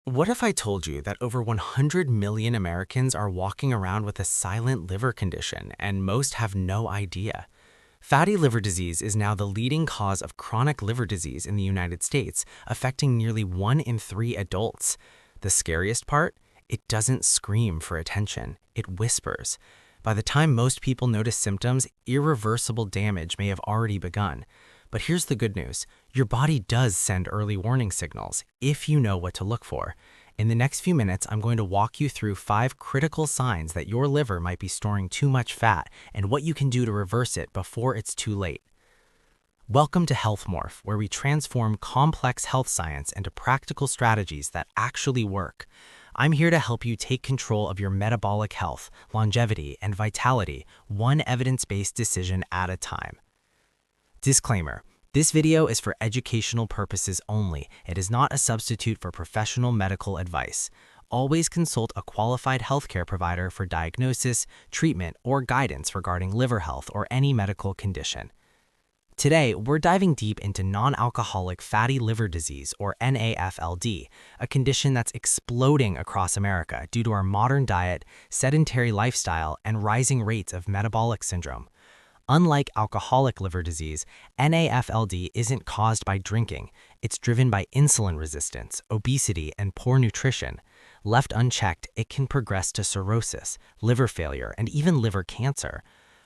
What if I told you that over 100 million Americans are walking around with a silent liver condition and most have no idea? Fatty liver disease is now the leading cause of chronic liver disease in the United States, affecting nearly 1 in 3 adults. The scariest part? It doesn't scream for attention, it whispers. By the time most people notice symptoms, irreversible damage may have already begun. But here's the good news. Your body does send early warning signals if you know what to look for. In the next few minutes, I'm going to walk you through 5 critical signs that your liver might be storing too much fat and what you can do to reverse it before it's too late. Welcome to Health Morph, where we transform complex health science into practical strategies that actually work. I'm here to help you take control of your metabolic health, longevity, and vitality, one evidence-based decision at a time. Disclaimer: this video is for educational purposes only. It is not a substitute for professional medical advice. Always consult a qualified healthcare provider for diagnosis, treatment, or guidance regarding liver health or any medical condition. Today, we're diving deep into non-alcoholic fatty liver disease, or NAFLD, a condition that's exploding across America due to our modern diet, sedentary lifestyle, and rising rates of metabolic syndrome. Unlike alcoholic liver disease, NAFLD isn't caused by drinking. It's driven by insulin resistance, obesity, and poor nutrition. Left unchecked, it can progress to cirrhosis, liver failure, and even liver cancer.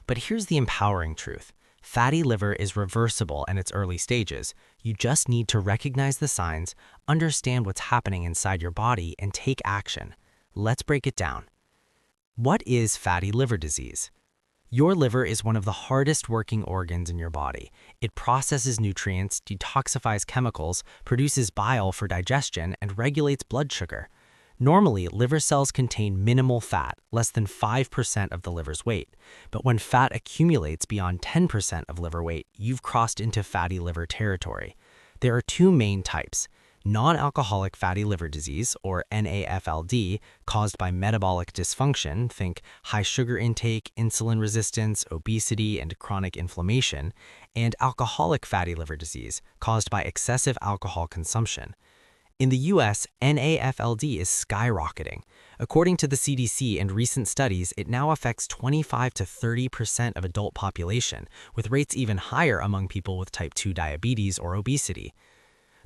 But here's the empowering truth. Fatty liver is reversible in its early stages. You just need to recognize the signs, understand what's happening inside your body, and take action. Let's break it down. What is fatty liver disease? Your liver is one of the hardest working organs in your body. It processes nutrients, detoxifies chemicals, produces bile for digestion, and regulates blood sugar. Normally, liver cells contain minimal fat, less than 5% of the liver's weight. But when fat accumulates beyond 10% of liver weight, you've crossed into fatty liver territory. There are 2 main types: non-alcoholic fatty liver disease, or NAFLD, caused by metabolic dysfunction, think high sugar intake, insulin resistance, obesity, and chronic inflammation, and alcoholic fatty liver disease, caused by excessive alcohol consumption. In the US, NAFLD is skyrocketing. According to the CDC and recent studies, it now affects 25 to 30% of adult population, with rates even higher among people with type 2 diabetes or obesity.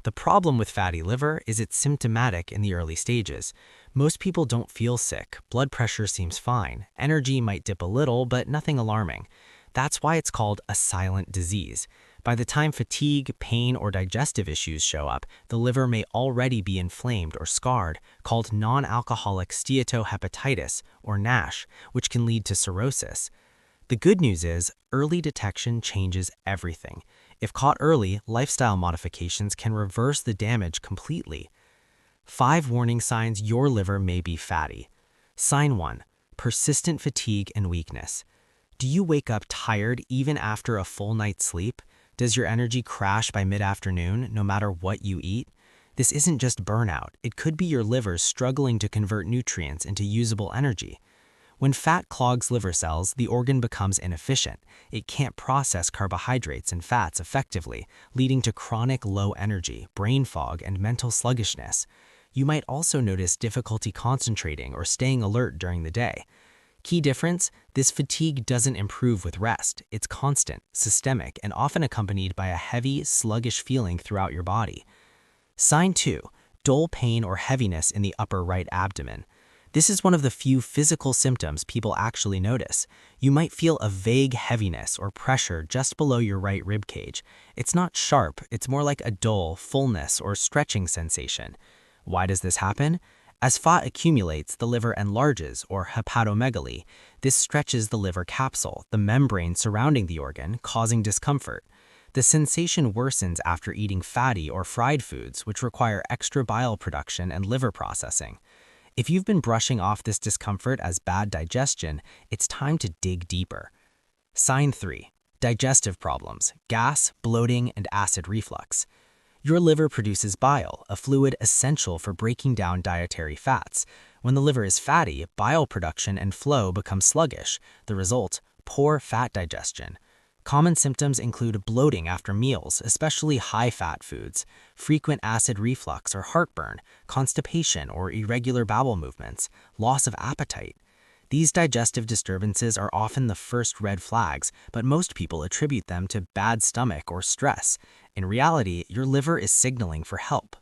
The problem with fatty liver is it's symptomatic in the early stages. Most people don't feel sick, blood pressure seems fine, energy might dip a little, but nothing alarming. That's why it's called a silent disease. By the time fatigue, pain, or digestive issues show up, the liver may already be inflamed or scarred, called non-alcoholic steatohepatitis, or NASH, which can lead to cirrhosis. The good news is, early detection changes everything. If caught early, lifestyle modifications can reverse the damage completely. 5 warning signs your liver may be fatty. Sign 1: persistent fatigue and weakness. Do you wake up tired even after a full night's sleep? Does your energy crash by mid-afternoon, no matter what you eat? This isn't just burnout. It could be your liver struggling to convert nutrients into usable energy. When fat clogs liver cells, the organ becomes inefficient. It can't process carbohydrates and fats effectively, leading to chronic low energy, brain fog, and mental sluggishness. You might also notice difficulty concentrating or staying alert during the day. Key difference: this fatigue doesn't improve with rest. It's constant, systemic, and often accompanied by a heavy, sluggish feeling throughout your body. Sign 2: dull pain or heaviness in the upper right abdomen. This is one of the few physical symptoms people actually notice. You might feel a vague heaviness or pressure just below your right rib cage. It's not sharp, it's more like a dull, fullness, or stretching sensation. Why does this happen? As fat accumulates, the liver enlarges, or hepatomegaly. This stretches the liver capsule, the membrane surrounding the organ, causing discomfort. The sensation worsens after eating fatty or fried foods, which require extra bile production and liver processing. If you've been brushing off this discomfort as bad digestion, it's time to dig deeper. Sign 3: digestive problems, gas, bloating, and acid reflux. Your liver produces bile, a fluid essential for breaking down dietary fats. When the liver is fatty, bile production and flow become sluggish. The result: poor fat digestion. Common symptoms include bloating after meals, especially high-fat foods, frequent acid reflux or heartburn, constipation or irregular bowel movements, loss of appetite. These digestive disturbances are often the first red flags, but most people attribute them to bad stomach or stress. In reality, your liver is signaling for help.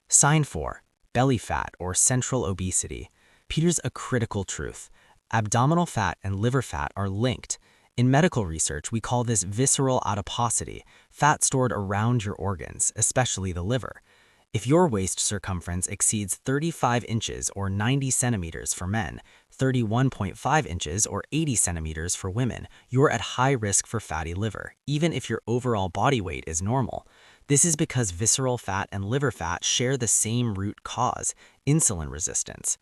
Sign 4. Belly fat or central obesity. Here's a critical truth. Abdominal fat and liver fat are linked. In medical research, we call this visceral adiposity, fat stored around your organs, especially the liver. If your waist circumference exceeds 35 inches or 90 centimeters for men, 31.5 inches or 80 centimeters for women, you're at high risk for fatty liver, even if your overall body weight is normal. This is because visceral fat and liver fat share the same root cause, insulin resistance.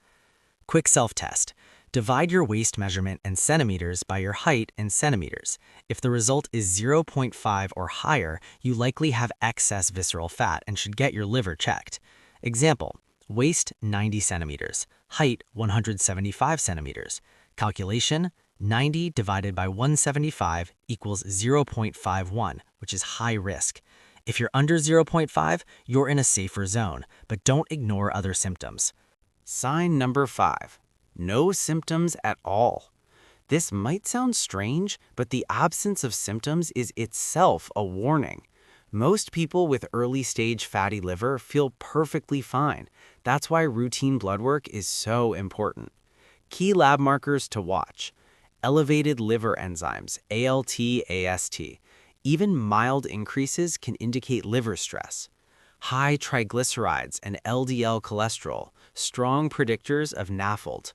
Quick self-test. Divide your waist measurement in centimeters by your height in centimeters. If the result is 0.5 or higher, you likely have excess visceral fat and should get your liver checked. Example, waist 90 centimeters, height 175 centimeters. Calculation, 90 divided by 175 equals 0.51, which is high risk. If you're under 0.5, you're in a safer zone, but don't ignore other symptoms. Sign number 5. No symptoms at all. This might sound strange, but the absence of symptoms is itself a warning. Most people with early-stage fatty liver feel perfectly fine. That's why routine blood work is so important. Key lab markers to watch. Elevated liver enzymes, ALT, AST. Even mild increases can indicate liver stress. High triglycerides and LDL cholesterol, strong predictors of NAFLD.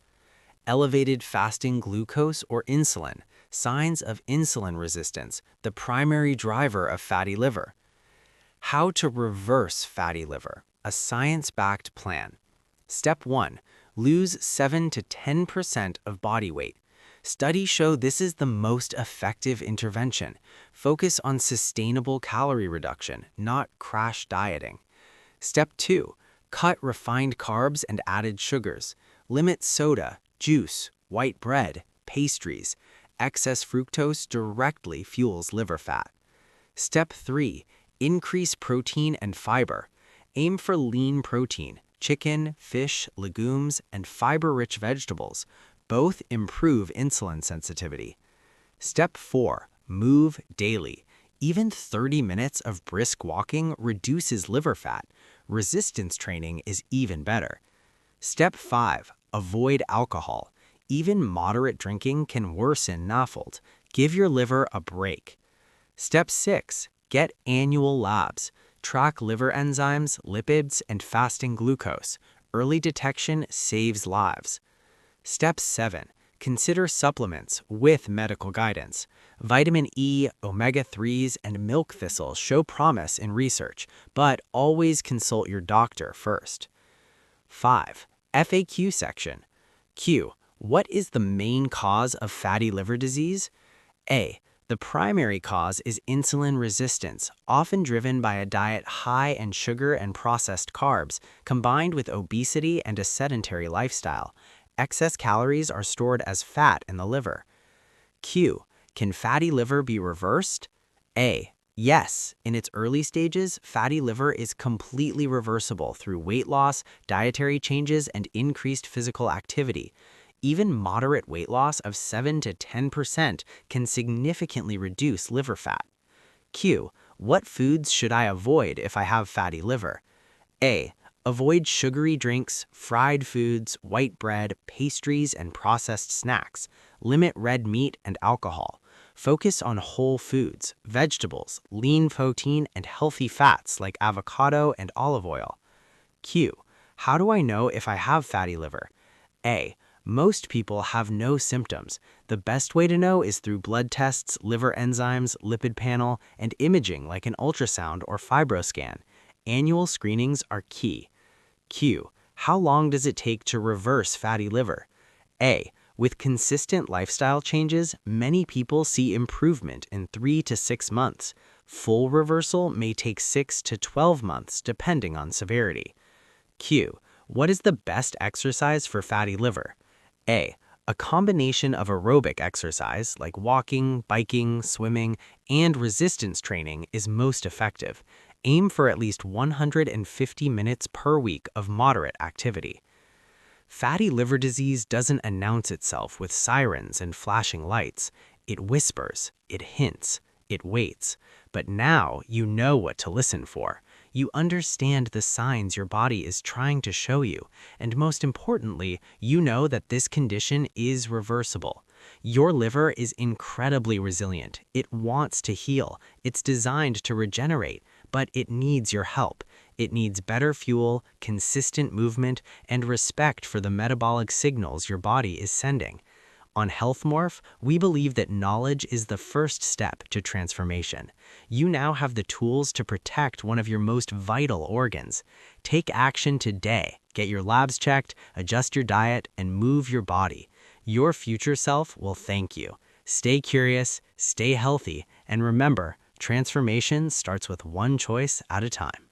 Elevated fasting glucose or insulin, signs of insulin resistance, the primary driver of fatty liver. How to reverse fatty liver, a science-backed plan. Step 1. Lose 7 to 10% of body weight. Studies show this is the most effective intervention. Focus on sustainable calorie reduction, not crash dieting. Step 2. Cut refined carbs and added sugars. Limit soda, juice, white bread, pastries. Excess fructose directly fuels liver fat. Step 3. Increase protein and fiber. Aim for lean protein, chicken, fish, legumes, and fiber-rich vegetables. Both improve insulin sensitivity. Step 4. Move daily. Even 30 minutes of brisk walking reduces liver fat. Resistance training is even better. Step 5. Avoid alcohol. Even moderate drinking can worsen NAFLD. Give your liver a break. Step 6. Get annual labs. Track liver enzymes, lipids, and fasting glucose. Early detection saves lives. Step 7. Consider supplements with medical guidance. Vitamin E, omega-3s, and milk thistle show promise in research, but always consult your doctor first. 5. FAQ section. Q. What is the main cause of fatty liver disease? A. The primary cause is insulin resistance, often driven by a diet high in sugar and processed carbs, combined with obesity and a sedentary lifestyle. Excess calories are stored as fat in the liver. Q. Can fatty liver be reversed? A. Yes. In its early stages, fatty liver is completely reversible through weight loss, dietary changes, and increased physical activity. Even moderate weight loss of 7 to 10% can significantly reduce liver fat. Q. What foods should I avoid if I have fatty liver? A. Avoid sugary drinks, fried foods, white bread, pastries, and processed snacks. Limit red meat and alcohol. Focus on whole foods, vegetables, lean protein, and healthy fats like avocado and olive oil. Q. How do I know if I have fatty liver? A. Most people have no symptoms. The best way to know is through blood tests, liver enzymes, lipid panel, and imaging like an ultrasound or fibroscan. Annual screenings are key. Q. How long does it take to reverse fatty liver? A. With consistent lifestyle changes, many people see improvement in 3 to 6 months. Full reversal may take 6 to 12 months depending on severity. Q. What is the best exercise for fatty liver? A. A combination of aerobic exercise, like walking, biking, swimming, and resistance training is most effective. Aim for at least 150 minutes per week of moderate activity. Fatty liver disease doesn't announce itself with sirens and flashing lights. It whispers, it hints, it waits. But now you know what to listen for. You understand the signs your body is trying to show you, and most importantly, you know that this condition is reversible. Your liver is incredibly resilient. It wants to heal. It's designed to regenerate, but it needs your help. It needs better fuel, consistent movement, and respect for the metabolic signals your body is sending. On Health Morph, we believe that knowledge is the first step to transformation. You now have the tools to protect one of your most vital organs. Take action today. Get your labs checked, adjust your diet, and move your body. Your future self will thank you. Stay curious, stay healthy, and remember, transformation starts with one choice at a time.